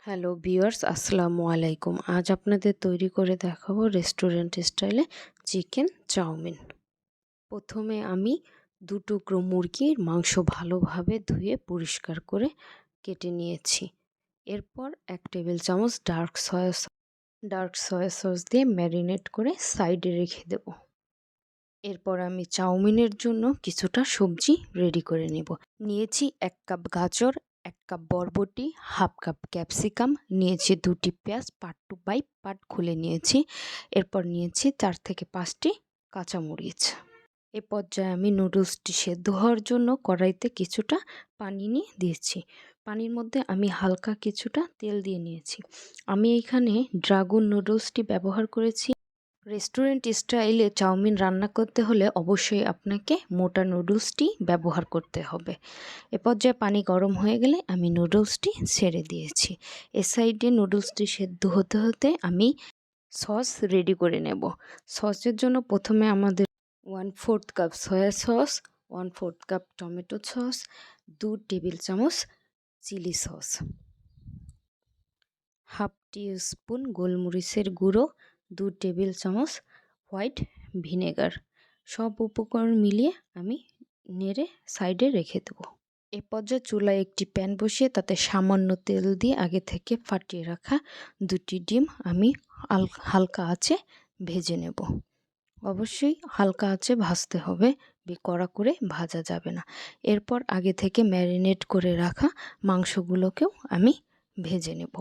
Hello viewers, আসসালামু আলাইকুম। আজ আপনাদের তৈরি করে দেখাবো রেস্টুরেন্ট স্টাইলে চিকেন চাউমিন। প্রথমে আমি 2 টুকরো মুরগির মাংস ভালোভাবে ধুয়ে পরিষ্কার করে কেটে নিয়েছি। এরপর 1 টেবিল চামচ ডার্ক সয়া সস দিয়ে ম্যারিনেট করে সাইডে রেখে দেব। এরপর আমি চাউমিনের জন্য কিছুটা সবজি রেডি করে নেব। নিয়েছি 1 কাপ গাজর, 1 কাপ বরবটি, হাফ কাপ ক্যাপসিকাম, নিয়েছি 2টি পেঁয়াজ পার্ট টু বাই পার্ট খুলে নিয়েছি। এরপর নিয়েছি 4 থেকে 5টি কাঁচামরিচ। এ পর্যায়ে আমি নুডলসটি সেদ্ধ হওয়ার জন্য কড়াইতে কিছুটা পানি নিয়ে দিয়েছি। পানির মধ্যে আমি হালকা কিছুটা তেল দিয়ে নিয়েছি। আমি এখানে ড্রাগন নুডলসটি ব্যবহার করেছি। রেস্টুরেন্ট স্টাইলে চাউমিন রান্না করতে হলে অবশ্যই আপনাকে মোটা নুডলসটি ব্যবহার করতে হবে। এ পর্যায়ে পানি গরম হয়ে গেলে আমি নুডলসটি ছেড়ে দিয়েছি। এ সাইডে নুডলসটি সেদ্ধ হতে হতে আমি সস রেডি করে নেব। সসের জন্য প্রথমে আমাদের 1/4 cup soya sauce, 1/4 cup tomato sauce, 2 table চামচ চিলি সস, হাফ টিস্পুন গোলমরিচের গুঁড়ো, 2 টেবিল চামচ হোয়াইট ভিনেগার, সব উপকরণ মিলিয়ে আমি নেড়ে সাইডে রেখে দেবো। এ পর্যায়ে চুলায় একটি প্যান বসিয়ে তাতে সামান্য তেল দিয়ে আগে থেকে ফাটিয়ে রাখা 2টি ডিম আমি হালকা আঁচে ভেজে নেব। অবশ্যই হালকা আঁচে ভাজতে হবে, কড়া করে ভাজা যাবে না। এরপর আগে থেকে ম্যারিনেট করে রাখা মাংসগুলোকেও আমি ভেজে নেব।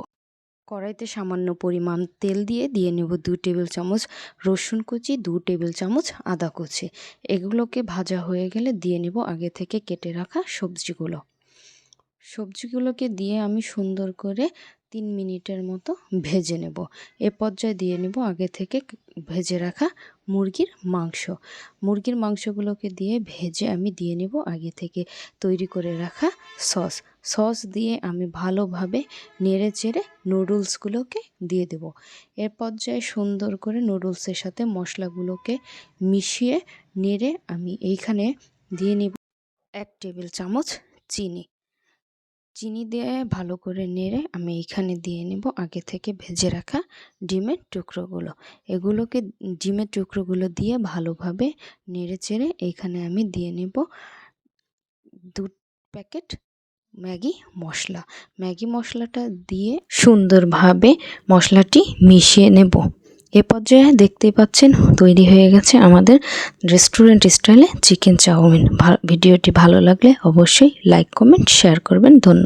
কড়াইতে সামান্য পরিমাণ তেল দিয়ে নেব 2 টেবিল চামচ রসুন কুচি, 2 টেবিল চামচ আদা কুচি। এগুলোকে ভাজা হয়ে গেলে দিয়ে নেব আগে থেকে কেটে রাখা সবজিগুলোকে দিয়ে আমি সুন্দর করে 3 মিনিটের মতো ভেজে নেব। এ পর্যায়ে দিয়ে নেব আগে থেকে ভেজে রাখা মুরগির মাংসগুলোকে দিয়ে ভেজে আমি দিয়ে নেব আগে থেকে তৈরি করে রাখা সস দিয়ে আমি ভালোভাবে নেড়ে চেড়ে নুডলসগুলোকে দিয়ে দেব। এর পর্যায়ে সুন্দর করে নুডলসের সাথে মশলাগুলোকে মিশিয়ে নেড়ে আমি এইখানে দিয়ে নেব 1 টেবিল চামচ চিনি দিয়ে ভালো করে নেড়ে আমি এইখানে দিয়ে নেব আগে থেকে ভেজে রাখা ডিমের টুকরোগুলো দিয়ে ভালোভাবে নেড়ে চেড়ে এইখানে আমি দিয়ে নেব 2 প্যাকেট ম্যাগি মশলাটা দিয়ে সুন্দরভাবে মশলাটি মিশিয়ে নেব। এ পর্যায়ে দেখতেই পাচ্ছেন তৈরি হয়ে গেছে আমাদের রেস্টুরেন্ট স্টাইলে চিকেন চাউমিন। ভিডিওটি ভালো লাগলে অবশ্যই লাইক, কমেন্ট, শেয়ার করবেন। ধন্যবাদ।